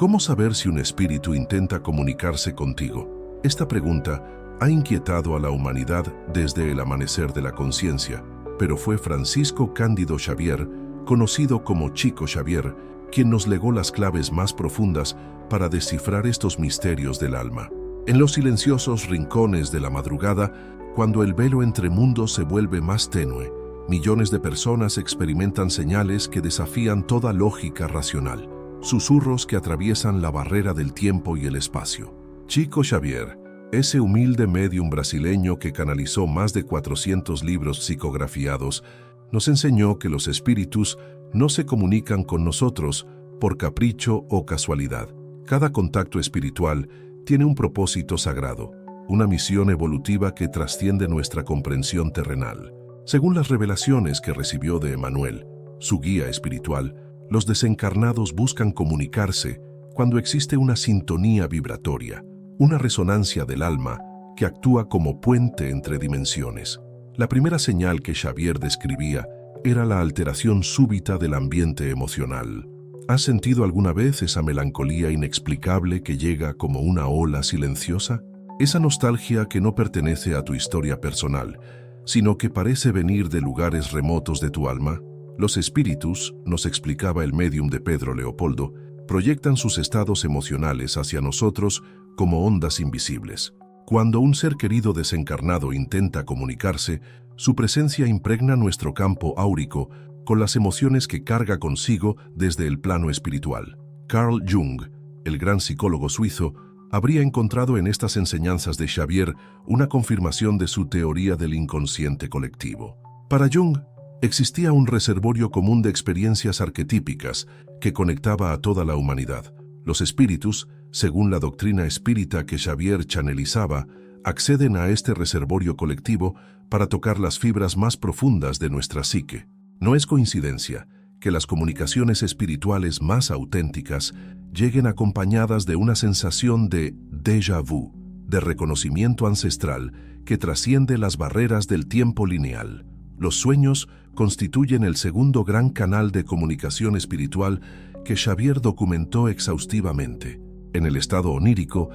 ¿Cómo saber si un espíritu intenta comunicarse contigo? Esta pregunta ha inquietado a la humanidad desde el amanecer de la conciencia, pero fue Francisco Cándido Xavier, conocido como Chico Xavier, quien nos legó las claves más profundas para descifrar estos misterios del alma. En los silenciosos rincones de la madrugada, cuando el velo entre mundos se vuelve más tenue, millones de personas experimentan señales que desafían toda lógica racional, susurros que atraviesan la barrera del tiempo y el espacio. Chico Xavier, ese humilde médium brasileño que canalizó más de 400 libros psicografiados, nos enseñó que los espíritus no se comunican con nosotros por capricho o casualidad. Cada contacto espiritual tiene un propósito sagrado, una misión evolutiva que trasciende nuestra comprensión terrenal. Según las revelaciones que recibió de Emmanuel, su guía espiritual, los desencarnados buscan comunicarse cuando existe una sintonía vibratoria, una resonancia del alma que actúa como puente entre dimensiones. La primera señal que Xavier describía era la alteración súbita del ambiente emocional. ¿Has sentido alguna vez esa melancolía inexplicable que llega como una ola silenciosa? Esa nostalgia que no pertenece a tu historia personal, sino que parece venir de lugares remotos de tu alma. Los espíritus, nos explicaba el médium de Pedro Leopoldo, proyectan sus estados emocionales hacia nosotros como ondas invisibles. Cuando un ser querido desencarnado intenta comunicarse, su presencia impregna nuestro campo áurico con las emociones que carga consigo desde el plano espiritual. Carl Jung, el gran psicólogo suizo, habría encontrado en estas enseñanzas de Xavier una confirmación de su teoría del inconsciente colectivo. Para Jung, existía un reservorio común de experiencias arquetípicas que conectaba a toda la humanidad. Los espíritus, según la doctrina espírita que Xavier chanelizaba, acceden a este reservorio colectivo para tocar las fibras más profundas de nuestra psique. No es coincidencia que las comunicaciones espirituales más auténticas lleguen acompañadas de una sensación de déjà vu, de reconocimiento ancestral que trasciende las barreras del tiempo lineal. Los sueños constituyen el segundo gran canal de comunicación espiritual que Xavier documentó exhaustivamente. En el estado onírico,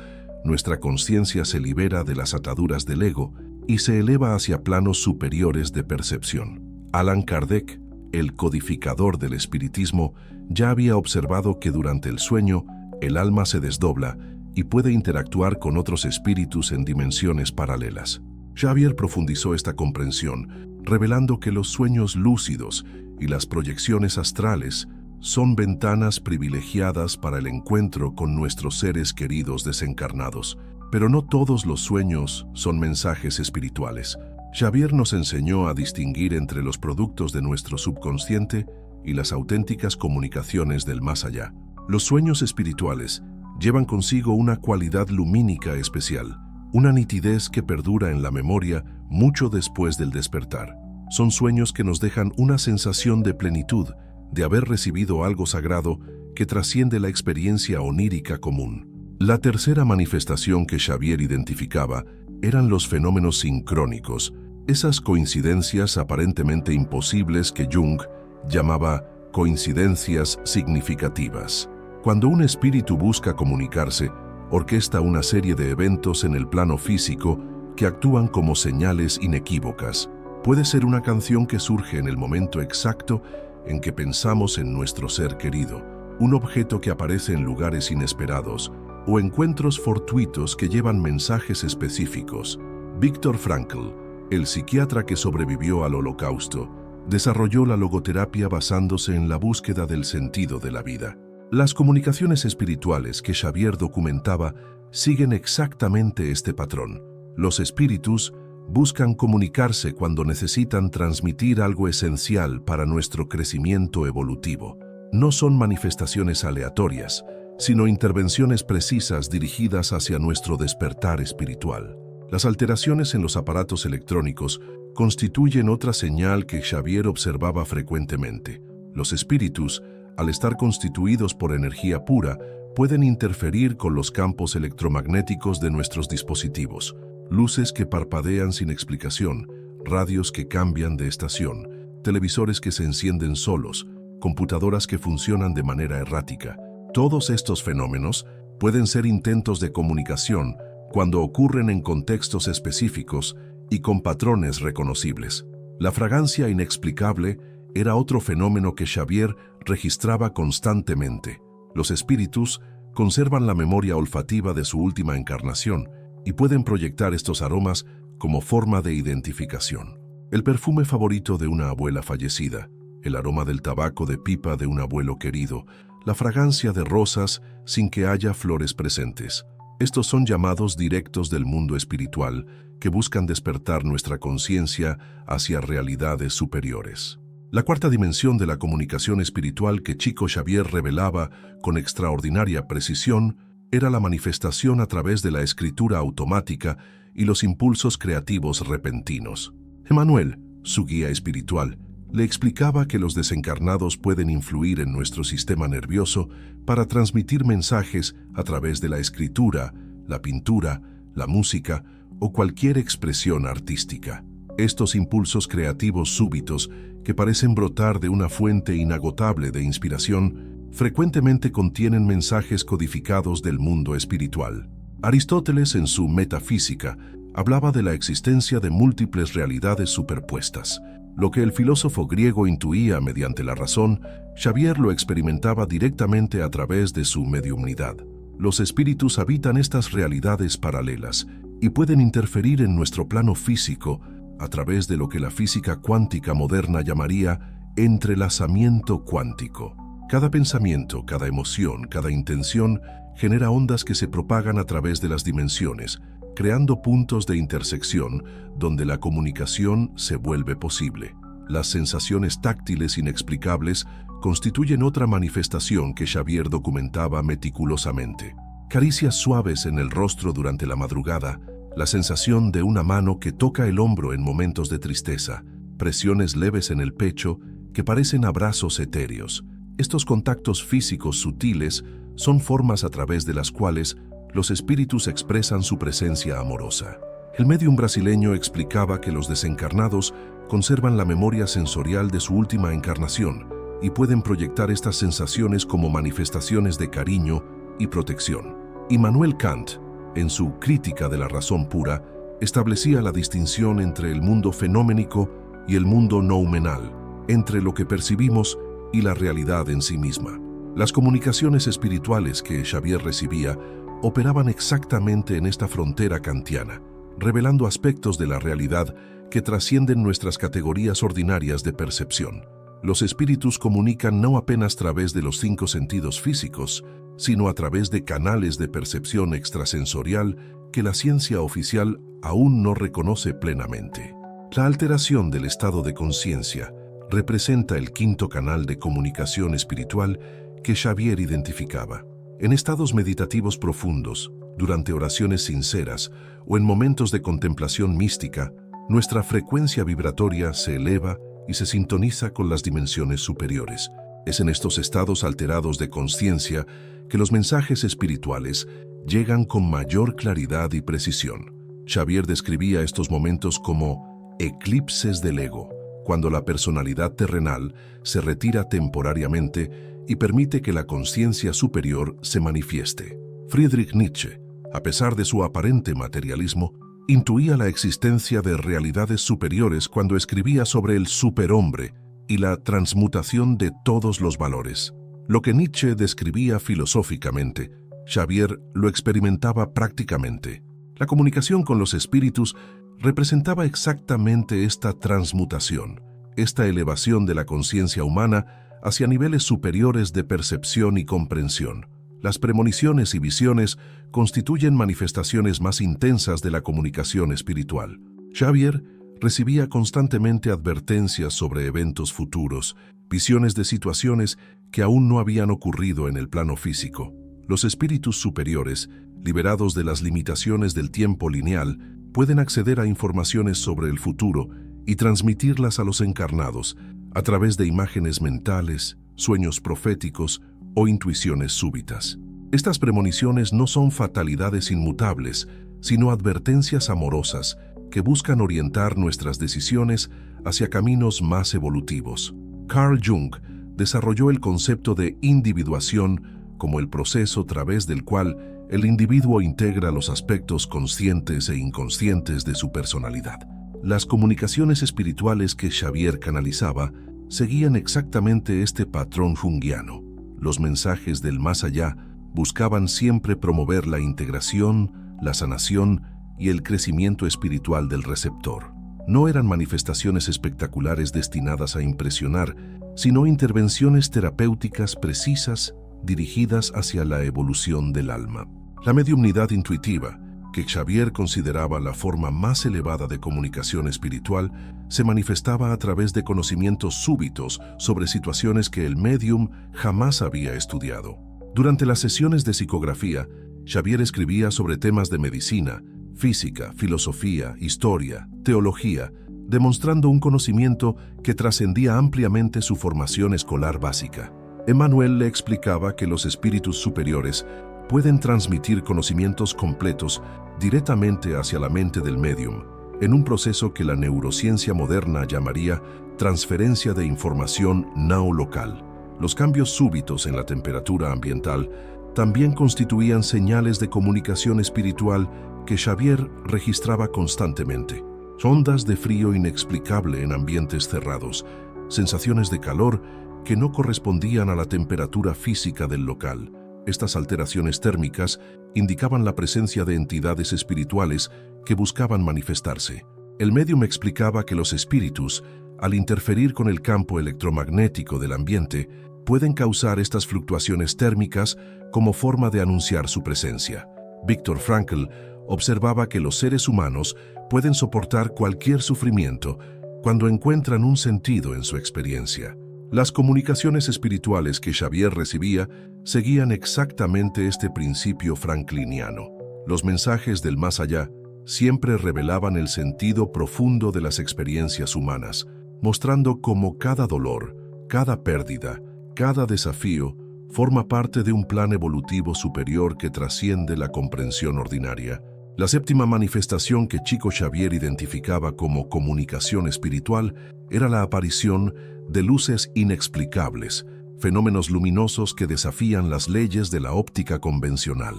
nuestra conciencia se libera de las ataduras del ego y se eleva hacia planos superiores de percepción. Allan Kardec, el codificador del espiritismo, ya había observado que durante el sueño el alma se desdobla y puede interactuar con otros espíritus en dimensiones paralelas. Xavier profundizó esta comprensión, revelando que los sueños lúcidos y las proyecciones astrales son ventanas privilegiadas para el encuentro con nuestros seres queridos desencarnados. Pero no todos los sueños son mensajes espirituales. Xavier nos enseñó a distinguir entre los productos de nuestro subconsciente y las auténticas comunicaciones del más allá. Los sueños espirituales llevan consigo una cualidad lumínica especial, una nitidez que perdura en la memoria mucho después del despertar. Son sueños que nos dejan una sensación de plenitud, de haber recibido algo sagrado que trasciende la experiencia onírica común. La tercera manifestación que Xavier identificaba eran los fenómenos sincrónicos, esas coincidencias aparentemente imposibles que Jung llamaba coincidencias significativas. Cuando un espíritu busca comunicarse, orquesta una serie de eventos en el plano físico que actúan como señales inequívocas. Puede ser una canción que surge en el momento exacto en que pensamos en nuestro ser querido, un objeto que aparece en lugares inesperados, o encuentros fortuitos que llevan mensajes específicos. Viktor Frankl, el psiquiatra que sobrevivió al Holocausto, desarrolló la logoterapia basándose en la búsqueda del sentido de la vida. Las comunicaciones espirituales que Xavier documentaba siguen exactamente este patrón. Los espíritus buscan comunicarse cuando necesitan transmitir algo esencial para nuestro crecimiento evolutivo. No son manifestaciones aleatorias, sino intervenciones precisas dirigidas hacia nuestro despertar espiritual. Las alteraciones en los aparatos electrónicos constituyen otra señal que Xavier observaba frecuentemente. Los espíritus, al estar constituidos por energía pura, pueden interferir con los campos electromagnéticos de nuestros dispositivos. Luces que parpadean sin explicación, radios que cambian de estación, televisores que se encienden solos, computadoras que funcionan de manera errática. Todos estos fenómenos pueden ser intentos de comunicación cuando ocurren en contextos específicos y con patrones reconocibles. La fragancia inexplicable era otro fenómeno que Xavier registraba constantemente. Los espíritus conservan la memoria olfativa de su última encarnación y pueden proyectar estos aromas como forma de identificación. El perfume favorito de una abuela fallecida, el aroma del tabaco de pipa de un abuelo querido, la fragancia de rosas sin que haya flores presentes. Estos son llamados directos del mundo espiritual que buscan despertar nuestra conciencia hacia realidades superiores. La cuarta dimensión de la comunicación espiritual que Chico Xavier revelaba con extraordinaria precisión era la manifestación a través de la escritura automática y los impulsos creativos repentinos. Emmanuel, su guía espiritual, le explicaba que los desencarnados pueden influir en nuestro sistema nervioso para transmitir mensajes a través de la escritura, la pintura, la música o cualquier expresión artística. Estos impulsos creativos súbitos, que parecen brotar de una fuente inagotable de inspiración, frecuentemente contienen mensajes codificados del mundo espiritual. Aristóteles, en su Metafísica, hablaba de la existencia de múltiples realidades superpuestas. Lo que el filósofo griego intuía mediante la razón, Xavier lo experimentaba directamente a través de su mediumnidad. Los espíritus habitan estas realidades paralelas y pueden interferir en nuestro plano físico a través de lo que la física cuántica moderna llamaría entrelazamiento cuántico. Cada pensamiento, cada emoción, cada intención genera ondas que se propagan a través de las dimensiones, creando puntos de intersección donde la comunicación se vuelve posible. Las sensaciones táctiles inexplicables constituyen otra manifestación que Xavier documentaba meticulosamente. Caricias suaves en el rostro durante la madrugada, la sensación de una mano que toca el hombro en momentos de tristeza, presiones leves en el pecho que parecen abrazos etéreos. Estos contactos físicos sutiles son formas a través de las cuales los espíritus expresan su presencia amorosa. El médium brasileño explicaba que los desencarnados conservan la memoria sensorial de su última encarnación y pueden proyectar estas sensaciones como manifestaciones de cariño y protección. Immanuel Kant, en su Crítica de la razón pura, establecía la distinción entre el mundo fenoménico y el mundo noumenal, entre lo que percibimos y la realidad en sí misma. Las comunicaciones espirituales que Xavier recibía operaban exactamente en esta frontera kantiana, revelando aspectos de la realidad que trascienden nuestras categorías ordinarias de percepción. Los espíritus comunican no apenas a través de los 5 sentidos físicos, sino a través de canales de percepción extrasensorial que la ciencia oficial aún no reconoce plenamente. La alteración del estado de conciencia representa el quinto canal de comunicación espiritual que Xavier identificaba. En estados meditativos profundos, durante oraciones sinceras o en momentos de contemplación mística, nuestra frecuencia vibratoria se eleva y se sintoniza con las dimensiones superiores. Es en estos estados alterados de conciencia que los mensajes espirituales llegan con mayor claridad y precisión. Xavier describía estos momentos como eclipses del ego, cuando la personalidad terrenal se retira temporariamente y permite que la conciencia superior se manifieste. Friedrich Nietzsche, a pesar de su aparente materialismo, intuía la existencia de realidades superiores cuando escribía sobre el superhombre y la transmutación de todos los valores. Lo que Nietzsche describía filosóficamente, Xavier lo experimentaba prácticamente. La comunicación con los espíritus representaba exactamente esta transmutación, esta elevación de la conciencia humana hacia niveles superiores de percepción y comprensión. Las premoniciones y visiones constituyen manifestaciones más intensas de la comunicación espiritual. Xavier recibía constantemente advertencias sobre eventos futuros, visiones de situaciones que aún no habían ocurrido en el plano físico. Los espíritus superiores, liberados de las limitaciones del tiempo lineal, pueden acceder a informaciones sobre el futuro y transmitirlas a los encarnados a través de imágenes mentales, sueños proféticos o intuiciones súbitas. Estas premoniciones no son fatalidades inmutables, sino advertencias amorosas que buscan orientar nuestras decisiones hacia caminos más evolutivos. Carl Jung desarrolló el concepto de individuación como el proceso a través del cual el individuo integra los aspectos conscientes e inconscientes de su personalidad. Las comunicaciones espirituales que Xavier canalizaba seguían exactamente este patrón junguiano. Los mensajes del más allá buscaban siempre promover la integración, la sanación y el crecimiento espiritual del receptor. No eran manifestaciones espectaculares destinadas a impresionar, sino intervenciones terapéuticas precisas dirigidas hacia la evolución del alma. La mediumnidad intuitiva, que Xavier consideraba la forma más elevada de comunicación espiritual, se manifestaba a través de conocimientos súbitos sobre situaciones que el médium jamás había estudiado. Durante las sesiones de psicografía, Xavier escribía sobre temas de medicina, física, filosofía, historia, teología, demostrando un conocimiento que trascendía ampliamente su formación escolar básica. Emmanuel le explicaba que los espíritus superiores pueden transmitir conocimientos completos directamente hacia la mente del médium, en un proceso que la neurociencia moderna llamaría transferencia de información no-local. Los cambios súbitos en la temperatura ambiental también constituían señales de comunicación espiritual que Xavier registraba constantemente. Ondas de frío inexplicable en ambientes cerrados, sensaciones de calor que no correspondían a la temperatura física del local. Estas alteraciones térmicas indicaban la presencia de entidades espirituales que buscaban manifestarse. El médium explicaba que los espíritus, al interferir con el campo electromagnético del ambiente, pueden causar estas fluctuaciones térmicas como forma de anunciar su presencia. Viktor Frankl observaba que los seres humanos pueden soportar cualquier sufrimiento cuando encuentran un sentido en su experiencia. Las comunicaciones espirituales que Xavier recibía seguían exactamente este principio frankliniano. Los mensajes del más allá siempre revelaban el sentido profundo de las experiencias humanas, mostrando cómo cada dolor, cada pérdida, cada desafío forma parte de un plan evolutivo superior que trasciende la comprensión ordinaria. La séptima manifestación que Chico Xavier identificaba como comunicación espiritual era la aparición de luces inexplicables, fenómenos luminosos que desafían las leyes de la óptica convencional.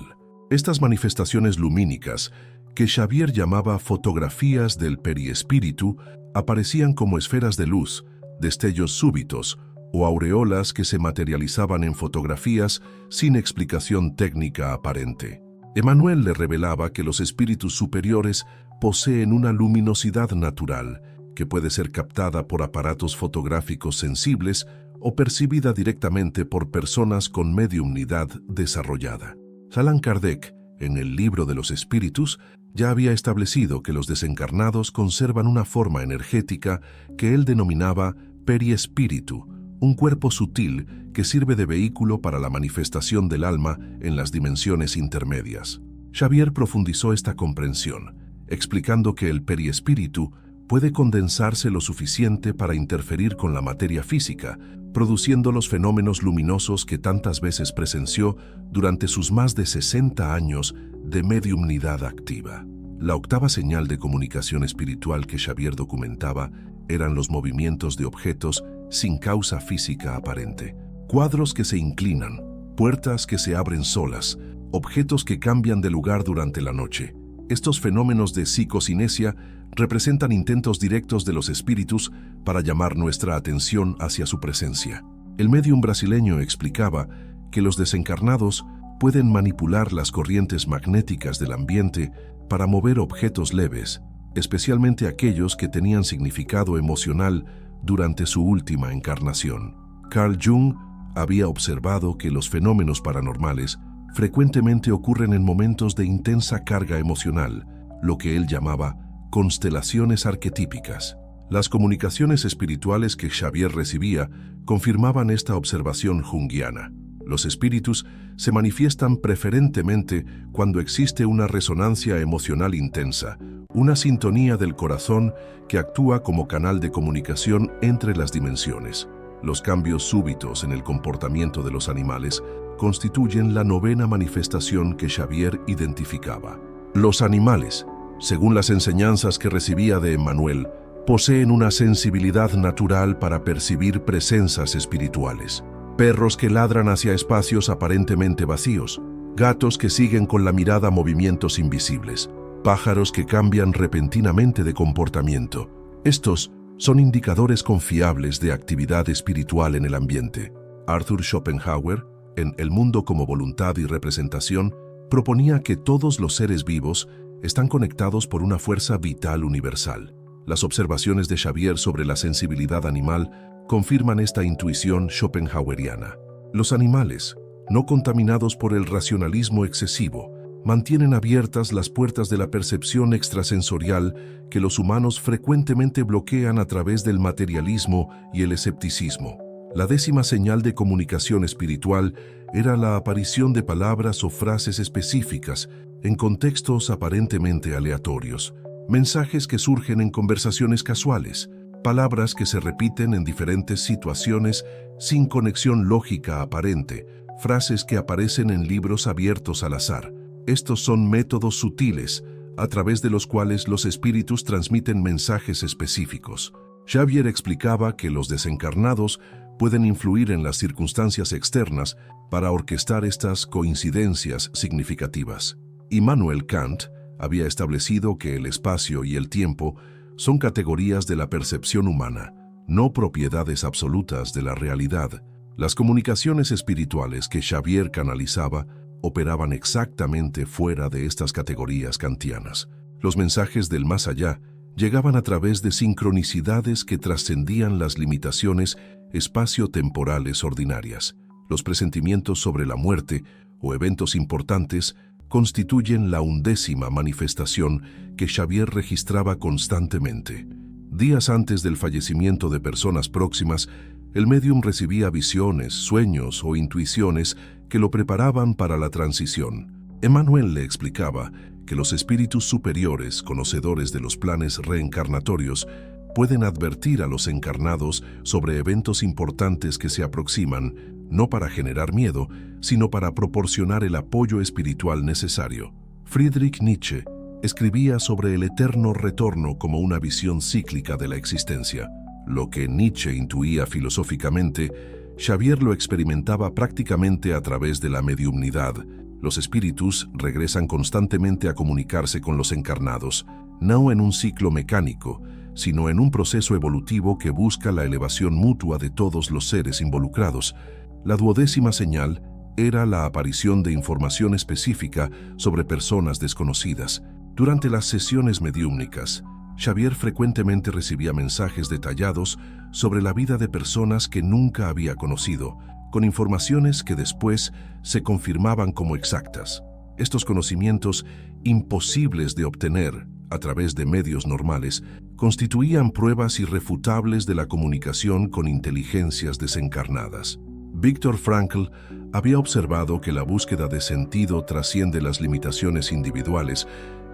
Estas manifestaciones lumínicas, que Xavier llamaba fotografías del periespíritu, aparecían como esferas de luz, destellos súbitos o aureolas que se materializaban en fotografías sin explicación técnica aparente. Emmanuel le revelaba que los espíritus superiores poseen una luminosidad natural que puede ser captada por aparatos fotográficos sensibles o percibida directamente por personas con mediumnidad desarrollada. Allan Kardec, en el Libro de los Espíritus, ya había establecido que los desencarnados conservan una forma energética que él denominaba periespíritu, un cuerpo sutil que sirve de vehículo para la manifestación del alma en las dimensiones intermedias. Xavier profundizó esta comprensión, explicando que el periespíritu puede condensarse lo suficiente para interferir con la materia física, produciendo los fenómenos luminosos que tantas veces presenció durante sus más de 60 años de mediumnidad activa. La octava señal de comunicación espiritual que Xavier documentaba eran los movimientos de objetos sin causa física aparente. Cuadros que se inclinan, puertas que se abren solas, objetos que cambian de lugar durante la noche. Estos fenómenos de psicocinesia representan intentos directos de los espíritus para llamar nuestra atención hacia su presencia. El médium brasileño explicaba que los desencarnados pueden manipular las corrientes magnéticas del ambiente para mover objetos leves, especialmente aquellos que tenían significado emocional durante su última encarnación. Carl Jung había observado que los fenómenos paranormales frecuentemente ocurren en momentos de intensa carga emocional, lo que él llamaba constelaciones arquetípicas. Las comunicaciones espirituales que Xavier recibía confirmaban esta observación junguiana. Los espíritus se manifiestan preferentemente cuando existe una resonancia emocional intensa, una sintonía del corazón que actúa como canal de comunicación entre las dimensiones. Los cambios súbitos en el comportamiento de los animales constituyen la novena manifestación que Xavier identificaba. Los animales, según las enseñanzas que recibía de Emmanuel, poseen una sensibilidad natural para percibir presencias espirituales. perros que ladran hacia espacios aparentemente vacíos, gatos que siguen con la mirada movimientos invisibles, pájaros que cambian repentinamente de comportamiento. Estos son indicadores confiables de actividad espiritual en el ambiente. Arthur Schopenhauer, en El mundo como voluntad y representación, proponía que todos los seres vivos están conectados por una fuerza vital universal. Las observaciones de Xavier sobre la sensibilidad animal confirman esta intuición schopenhaueriana. Los animales, no contaminados por el racionalismo excesivo, mantienen abiertas las puertas de la percepción extrasensorial que los humanos frecuentemente bloquean a través del materialismo y el escepticismo. La 10ª señal de comunicación espiritual era la aparición de palabras o frases específicas en contextos aparentemente aleatorios, mensajes que surgen en conversaciones casuales, palabras que se repiten en diferentes situaciones sin conexión lógica aparente, frases que aparecen en libros abiertos al azar. Estos son métodos sutiles a través de los cuales los espíritus transmiten mensajes específicos. Xavier explicaba que los desencarnados pueden influir en las circunstancias externas para orquestar estas coincidencias significativas. Immanuel Kant había establecido que el espacio y el tiempo son categorías de la percepción humana, no propiedades absolutas de la realidad. Las comunicaciones espirituales que Xavier canalizaba operaban exactamente fuera de estas categorías kantianas. Los mensajes del más allá llegaban a través de sincronicidades que trascendían las limitaciones espacio-temporales ordinarias. Los presentimientos sobre la muerte o eventos importantes constituyen la 11ª manifestación que Xavier registraba constantemente. Días antes del fallecimiento de personas próximas, el médium recibía visiones, sueños o intuiciones que lo preparaban para la transición. Emmanuel le explicaba que los espíritus superiores, conocedores de los planes reencarnatorios, pueden advertir a los encarnados sobre eventos importantes que se aproximan, no para generar miedo, sino para proporcionar el apoyo espiritual necesario. Friedrich Nietzsche escribía sobre el eterno retorno como una visión cíclica de la existencia. Lo que Nietzsche intuía filosóficamente, Xavier lo experimentaba prácticamente a través de la mediumnidad. Los espíritus regresan constantemente a comunicarse con los encarnados, no en un ciclo mecánico, sino en un proceso evolutivo que busca la elevación mutua de todos los seres involucrados. La 12ª señal era la aparición de información específica sobre personas desconocidas. Durante las sesiones mediúmnicas, Xavier frecuentemente recibía mensajes detallados sobre la vida de personas que nunca había conocido, con informaciones que después se confirmaban como exactas. Estos conocimientos, imposibles de obtener a través de medios normales, constituían pruebas irrefutables de la comunicación con inteligencias desencarnadas. Viktor Frankl había observado que la búsqueda de sentido trasciende las limitaciones individuales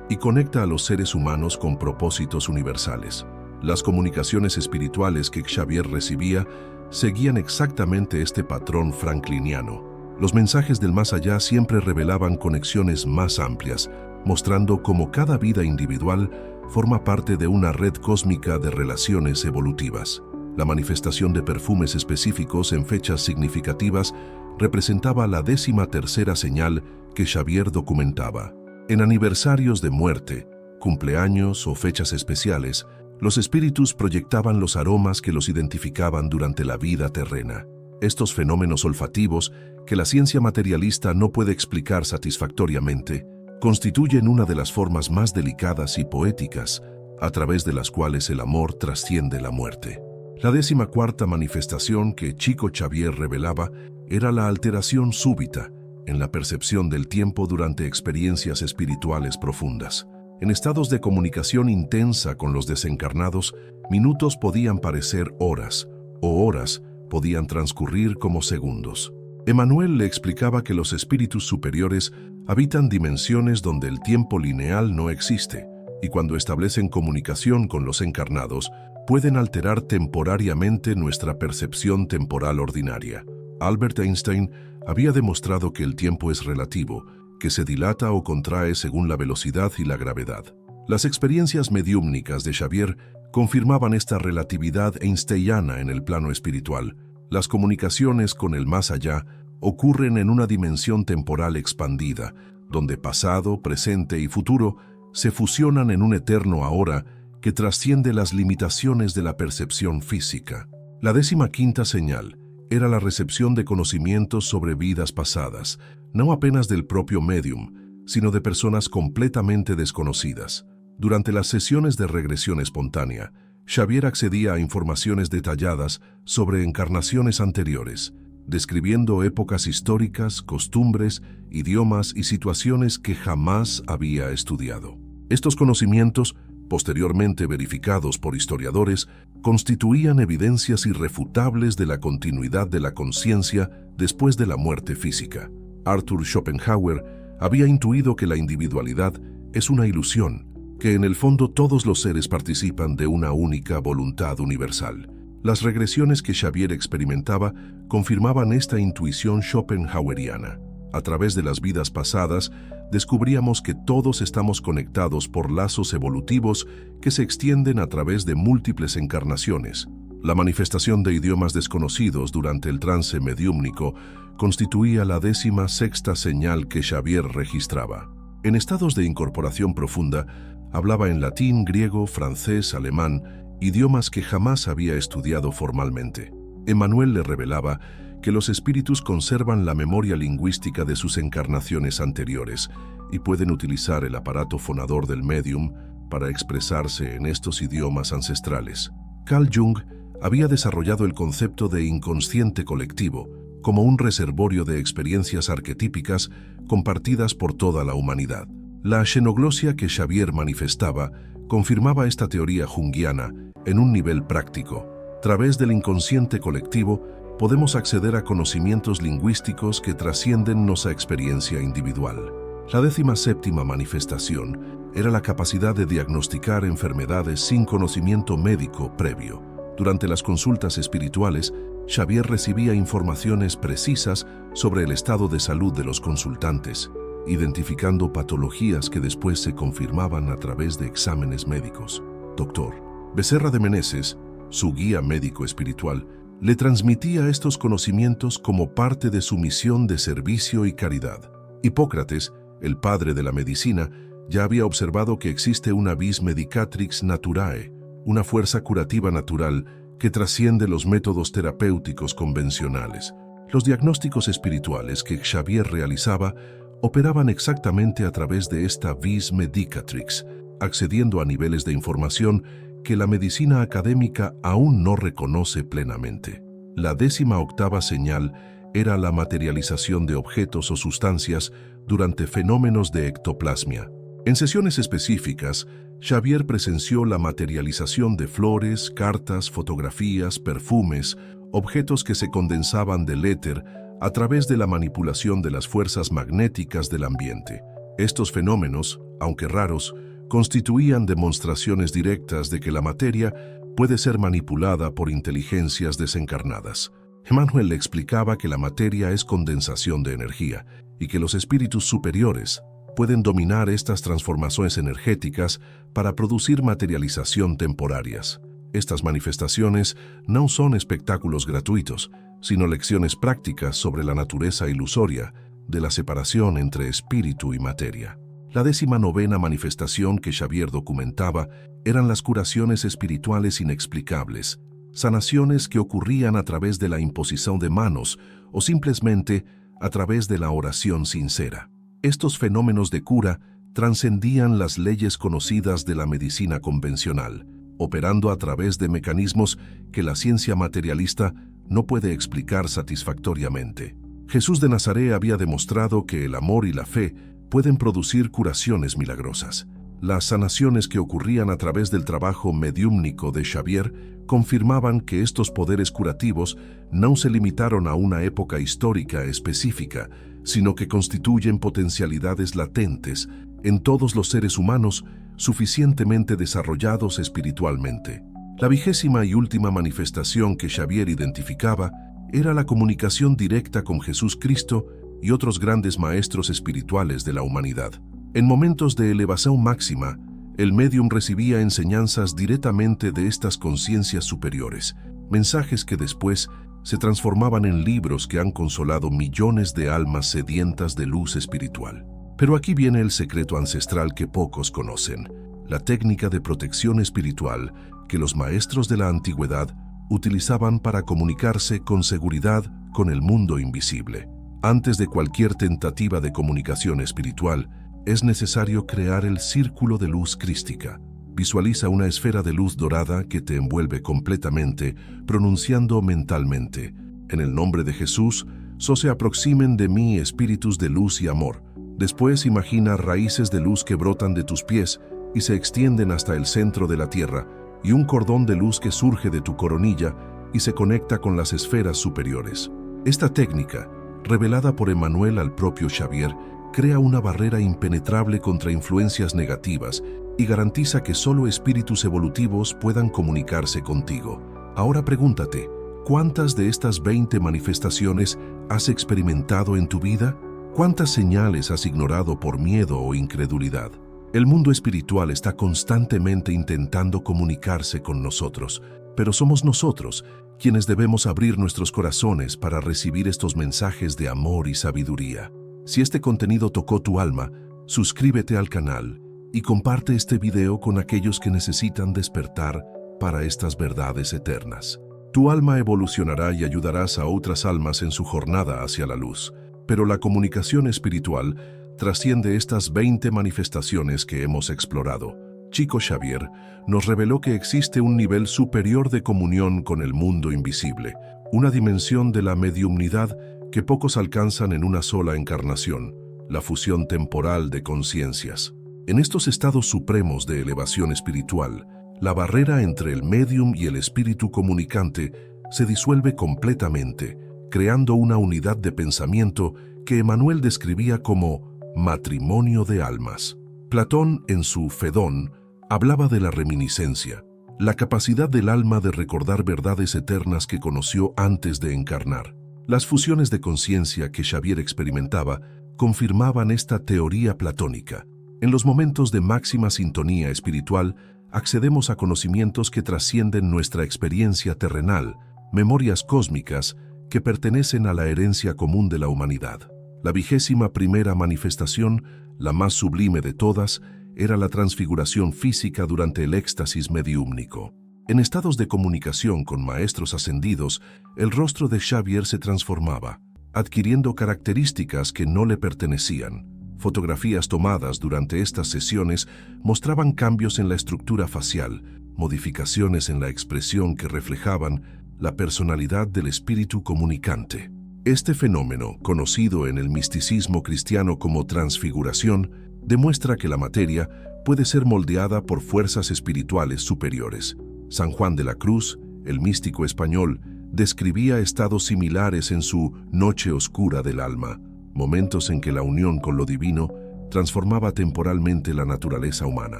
y conecta a los seres humanos con propósitos universales. Las comunicaciones espirituales que Xavier recibía seguían exactamente este patrón frankliniano. Los mensajes del más allá siempre revelaban conexiones más amplias, mostrando cómo cada vida individual forma parte de una red cósmica de relaciones evolutivas. La manifestación de perfumes específicos en fechas significativas representaba la 13ª señal que Xavier documentaba. En aniversarios de muerte, cumpleaños o fechas especiales, los espíritus proyectaban los aromas que los identificaban durante la vida terrena. Estos fenómenos olfativos, que la ciencia materialista no puede explicar satisfactoriamente, constituyen una de las formas más delicadas y poéticas a través de las cuales el amor trasciende la muerte. La 14ª manifestación que Chico Xavier revelaba era la alteración súbita en la percepción del tiempo durante experiencias espirituales profundas. En estados de comunicación intensa con los desencarnados, minutos podían parecer horas, o horas podían transcurrir como segundos. Emmanuel le explicaba que los espíritus superiores habitan dimensiones donde el tiempo lineal no existe, y cuando establecen comunicación con los encarnados, pueden alterar temporariamente nuestra percepción temporal ordinaria. Albert Einstein había demostrado que el tiempo es relativo, que se dilata o contrae según la velocidad y la gravedad. Las experiencias mediúmnicas de Xavier confirmaban esta relatividad einsteiana en el plano espiritual. Las comunicaciones con el más allá ocurren en una dimensión temporal expandida, donde pasado, presente y futuro se fusionan en un eterno ahora que trasciende las limitaciones de la percepción física. La 15ª señal era la recepción de conocimientos sobre vidas pasadas, no apenas del propio médium, sino de personas completamente desconocidas. Durante las sesiones de regresión espontánea, Xavier accedía a informaciones detalladas sobre encarnaciones anteriores, describiendo épocas históricas, costumbres, idiomas y situaciones que jamás había estudiado. Estos conocimientos, posteriormente verificados por historiadores, constituían evidencias irrefutables de la continuidad de la conciencia después de la muerte física. Arthur Schopenhauer había intuido que la individualidad es una ilusión, que en el fondo todos los seres participan de una única voluntad universal. Las regresiones que Xavier experimentaba confirmaban esta intuición schopenhaueriana. A través de las vidas pasadas, descubríamos que todos estamos conectados por lazos evolutivos que se extienden a través de múltiples encarnaciones. La manifestación de idiomas desconocidos durante el trance mediúmnico constituía la 16ª señal que Xavier registraba. En estados de incorporación profunda, hablaba en latín, griego, francés, alemán, idiomas que jamás había estudiado formalmente. Emmanuel le revelaba que los espíritus conservan la memoria lingüística de sus encarnaciones anteriores y pueden utilizar el aparato fonador del médium para expresarse en estos idiomas ancestrales. Carl Jung había desarrollado el concepto de inconsciente colectivo como un reservorio de experiencias arquetípicas compartidas por toda la humanidad. La xenoglosia que Xavier manifestaba confirmaba esta teoría junguiana en un nivel práctico. A través del inconsciente colectivo, podemos acceder a conocimientos lingüísticos que trascienden nuestra experiencia individual. La 17ª manifestación era la capacidad de diagnosticar enfermedades sin conocimiento médico previo. Durante las consultas espirituales, Xavier recibía informaciones precisas sobre el estado de salud de los consultantes, identificando patologías que después se confirmaban a través de exámenes médicos. Dr. Becerra de Meneses, su guía médico espiritual, le transmitía estos conocimientos como parte de su misión de servicio y caridad. Hipócrates, el padre de la medicina, ya había observado que existe una vis medicatrix naturae, una fuerza curativa natural que trasciende los métodos terapéuticos convencionales. Los diagnósticos espirituales que Xavier realizaba operaban exactamente a través de esta vis medicatrix, accediendo a niveles de información que la medicina académica aún no reconoce plenamente. La 18ª señal era la materialización de objetos o sustancias durante fenómenos de ectoplasmia. En sesiones específicas, Xavier presenció la materialización de flores, cartas, fotografías, perfumes, objetos que se condensaban del éter a través de la manipulación de las fuerzas magnéticas del ambiente. Estos fenómenos, aunque raros, constituían demostraciones directas de que la materia puede ser manipulada por inteligencias desencarnadas. Emmanuel le explicaba que la materia es condensación de energía y que los espíritus superiores pueden dominar estas transformaciones energéticas para producir materialización temporarias. Estas manifestaciones no son espectáculos gratuitos, sino lecciones prácticas sobre la naturaleza ilusoria de la separación entre espíritu y materia. La 19ª manifestación que Xavier documentaba eran las curaciones espirituales inexplicables, sanaciones que ocurrían a través de la imposición de manos o simplemente a través de la oración sincera. Estos fenómenos de cura trascendían las leyes conocidas de la medicina convencional, operando a través de mecanismos que la ciencia materialista no puede explicar satisfactoriamente. Jesús de Nazaret había demostrado que el amor y la fe pueden producir curaciones milagrosas. Las sanaciones que ocurrían a través del trabajo mediúmnico de Xavier confirmaban que estos poderes curativos no se limitaron a una época histórica específica, sino que constituyen potencialidades latentes en todos los seres humanos suficientemente desarrollados espiritualmente. La 20ª y última manifestación que Xavier identificaba era la comunicación directa con Jesús Cristo y otros grandes maestros espirituales de la humanidad. En momentos de elevación máxima, el médium recibía enseñanzas directamente de estas conciencias superiores, mensajes que después se transformaban en libros que han consolado millones de almas sedientas de luz espiritual. Pero aquí viene el secreto ancestral que pocos conocen, la técnica de protección espiritual que los maestros de la antigüedad utilizaban para comunicarse con seguridad con el mundo invisible. Antes de cualquier tentativa de comunicación espiritual, es necesario crear el círculo de luz crística. Visualiza una esfera de luz dorada que te envuelve completamente, pronunciando mentalmente: en el nombre de Jesús, se aproximen de mí espíritus de luz y amor. Después imagina raíces de luz que brotan de tus pies y se extienden hasta el centro de la tierra, y un cordón de luz que surge de tu coronilla y se conecta con las esferas superiores. Esta técnica, revelada por Emmanuel al propio Xavier, crea una barrera impenetrable contra influencias negativas y garantiza que solo espíritus evolutivos puedan comunicarse contigo. Ahora pregúntate, ¿cuántas de estas 20 manifestaciones has experimentado en tu vida? ¿Cuántas señales has ignorado por miedo o incredulidad? El mundo espiritual está constantemente intentando comunicarse con nosotros, pero somos nosotros quienes debemos abrir nuestros corazones para recibir estos mensajes de amor y sabiduría. Si este contenido tocó tu alma, suscríbete al canal y comparte este video con aquellos que necesitan despertar para estas verdades eternas. Tu alma evolucionará y ayudarás a otras almas en su jornada hacia la luz, pero la comunicación espiritual trasciende estas 20 manifestaciones que hemos explorado. Chico Xavier nos reveló que existe un nivel superior de comunión con el mundo invisible, una dimensión de la mediumnidad que pocos alcanzan en una sola encarnación, la fusión temporal de conciencias. En estos estados supremos de elevación espiritual, la barrera entre el médium y el espíritu comunicante se disuelve completamente, creando una unidad de pensamiento que Emmanuel describía como matrimonio de almas. Platón, en su Fedón, hablaba de la reminiscencia, la capacidad del alma de recordar verdades eternas que conoció antes de encarnar. Las fusiones de conciencia que Xavier experimentaba confirmaban esta teoría platónica. En los momentos de máxima sintonía espiritual, accedemos a conocimientos que trascienden nuestra experiencia terrenal, memorias cósmicas que pertenecen a la herencia común de la humanidad. La 21ª manifestación, la más sublime de todas, era la transfiguración física durante el éxtasis mediúmnico. En estados de comunicación con maestros ascendidos, el rostro de Xavier se transformaba, adquiriendo características que no le pertenecían. Fotografías tomadas durante estas sesiones mostraban cambios en la estructura facial, modificaciones en la expresión que reflejaban la personalidad del espíritu comunicante. Este fenómeno, conocido en el misticismo cristiano como transfiguración, demuestra que la materia puede ser moldeada por fuerzas espirituales superiores. San Juan de la Cruz, el místico español, describía estados similares en su Noche Oscura del Alma, momentos en que la unión con lo divino transformaba temporalmente la naturaleza humana.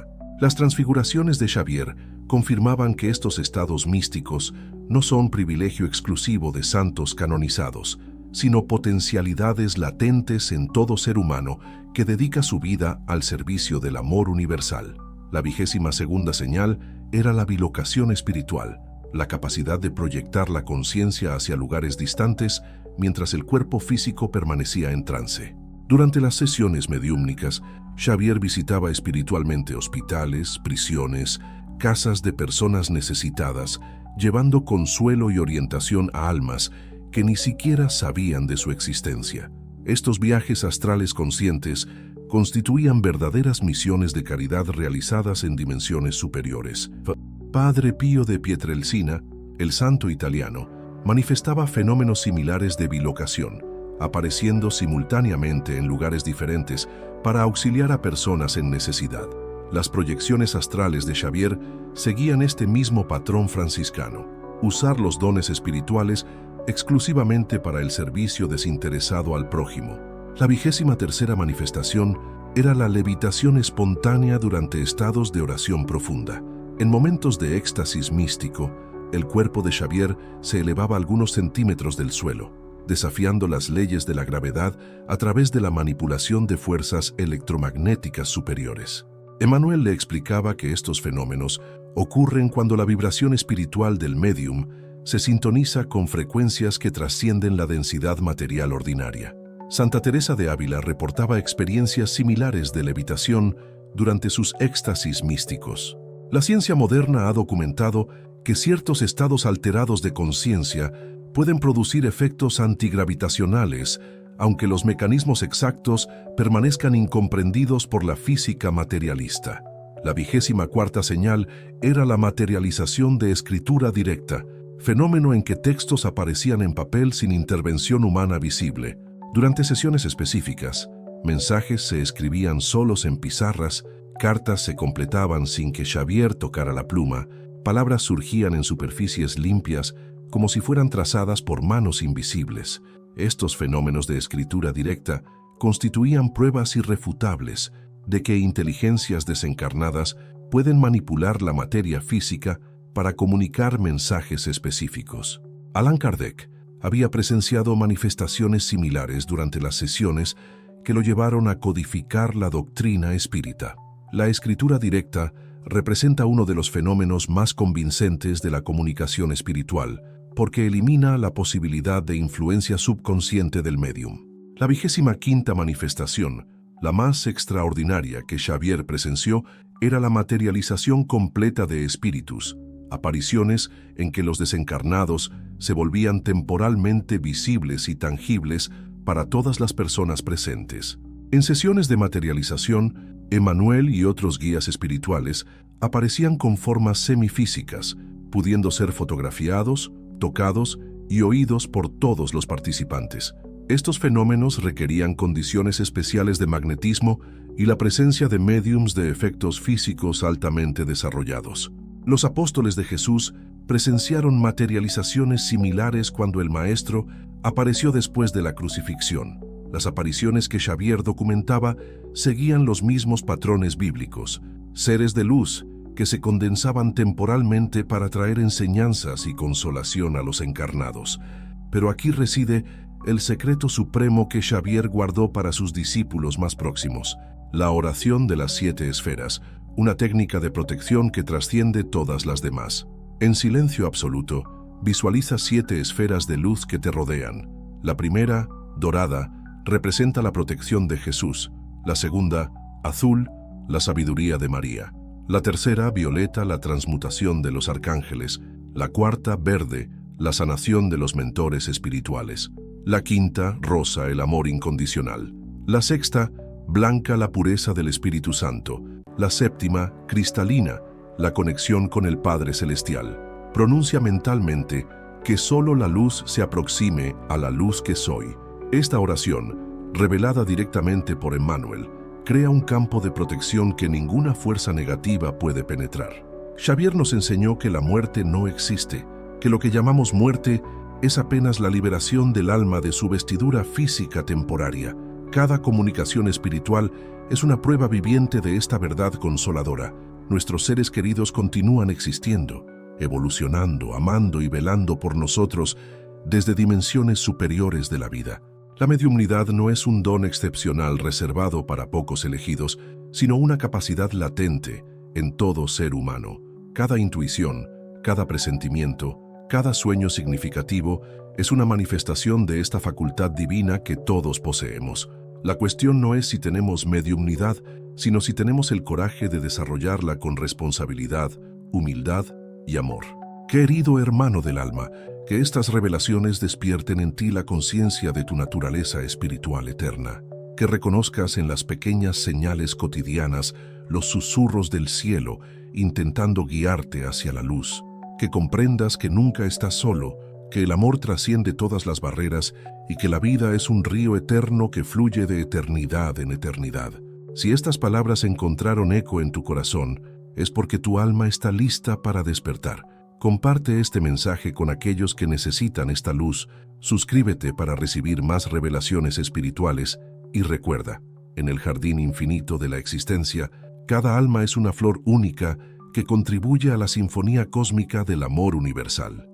Las transfiguraciones de Xavier confirmaban que estos estados místicos no son privilegio exclusivo de santos canonizados, sino potencialidades latentes en todo ser humano que dedica su vida al servicio del amor universal. La 22ª señal era la bilocación espiritual, la capacidad de proyectar la conciencia hacia lugares distantes mientras el cuerpo físico permanecía en trance. Durante las sesiones mediúmnicas, Xavier visitaba espiritualmente hospitales, prisiones, casas de personas necesitadas, llevando consuelo y orientación a almas que ni siquiera sabían de su existencia. Estos viajes astrales conscientes constituían verdaderas misiones de caridad realizadas en dimensiones superiores. Padre Pío de Pietrelcina, el santo italiano, manifestaba fenómenos similares de bilocación, apareciendo simultáneamente en lugares diferentes para auxiliar a personas en necesidad. Las proyecciones astrales de Xavier seguían este mismo patrón franciscano: usar los dones espirituales exclusivamente para el servicio desinteresado al prójimo. La 23ª manifestación era la levitación espontánea durante estados de oración profunda. En momentos de éxtasis místico, el cuerpo de Xavier se elevaba algunos centímetros del suelo, desafiando las leyes de la gravedad a través de la manipulación de fuerzas electromagnéticas superiores. Emmanuel le explicaba que estos fenómenos ocurren cuando la vibración espiritual del médium se sintoniza con frecuencias que trascienden la densidad material ordinaria. Santa Teresa de Ávila reportaba experiencias similares de levitación durante sus éxtasis místicos. La ciencia moderna ha documentado que ciertos estados alterados de conciencia pueden producir efectos antigravitacionales, aunque los mecanismos exactos permanezcan incomprendidos por la física materialista. La 24ª señal era la materialización de escritura directa, fenómeno en que textos aparecían en papel sin intervención humana visible. Durante sesiones específicas, mensajes se escribían solos en pizarras, cartas se completaban sin que Xavier tocara la pluma, palabras surgían en superficies limpias como si fueran trazadas por manos invisibles. Estos fenómenos de escritura directa constituían pruebas irrefutables de que inteligencias desencarnadas pueden manipular la materia física para comunicar mensajes específicos. Allan Kardec había presenciado manifestaciones similares durante las sesiones que lo llevaron a codificar la doctrina espírita. La escritura directa representa uno de los fenómenos más convincentes de la comunicación espiritual, porque elimina la posibilidad de influencia subconsciente del médium. La 25ª manifestación, la más extraordinaria que Xavier presenció, era la materialización completa de espíritus, apariciones en que los desencarnados se volvían temporalmente visibles y tangibles para todas las personas presentes. En sesiones de materialización, Emmanuel y otros guías espirituales aparecían con formas semifísicas, pudiendo ser fotografiados, tocados y oídos por todos los participantes. Estos fenómenos requerían condiciones especiales de magnetismo y la presencia de médiums de efectos físicos altamente desarrollados. Los apóstoles de Jesús presenciaron materializaciones similares cuando el Maestro apareció después de la crucifixión. Las apariciones que Xavier documentaba seguían los mismos patrones bíblicos, seres de luz que se condensaban temporalmente para traer enseñanzas y consolación a los encarnados. Pero aquí reside el secreto supremo que Xavier guardó para sus discípulos más próximos, la oración de las 7 esferas, una técnica de protección que trasciende todas las demás. En silencio absoluto, visualiza 7 esferas de luz que te rodean. La primera, dorada, representa la protección de Jesús. La segunda, azul, la sabiduría de María. La tercera, violeta, la transmutación de los arcángeles. La cuarta, verde, la sanación de los mentores espirituales. La quinta, rosa, el amor incondicional. La sexta, blanca, la pureza del Espíritu Santo. La séptima, cristalina, la conexión con el Padre Celestial. Pronuncia mentalmente que solo la luz se aproxime a la luz que soy. Esta oración, revelada directamente por Emmanuel, crea un campo de protección que ninguna fuerza negativa puede penetrar. Xavier nos enseñó que la muerte no existe, que lo que llamamos muerte es apenas la liberación del alma de su vestidura física temporaria. Cada comunicación espiritual es una prueba viviente de esta verdad consoladora. Nuestros seres queridos continúan existiendo, evolucionando, amando y velando por nosotros desde dimensiones superiores de la vida. La mediumnidad no es un don excepcional reservado para pocos elegidos, sino una capacidad latente en todo ser humano. Cada intuición, cada presentimiento, cada sueño significativo es una manifestación de esta facultad divina que todos poseemos. La cuestión no es si tenemos mediumnidad, sino si tenemos el coraje de desarrollarla con responsabilidad, humildad y amor. Querido hermano del alma, que estas revelaciones despierten en ti la conciencia de tu naturaleza espiritual eterna, que reconozcas en las pequeñas señales cotidianas los susurros del cielo intentando guiarte hacia la luz, que comprendas que nunca estás solo, que el amor trasciende todas las barreras y que la vida es un río eterno que fluye de eternidad en eternidad. Si estas palabras encontraron eco en tu corazón, es porque tu alma está lista para despertar. Comparte este mensaje con aquellos que necesitan esta luz, suscríbete para recibir más revelaciones espirituales y recuerda, en el jardín infinito de la existencia, cada alma es una flor única que contribuye a la sinfonía cósmica del amor universal.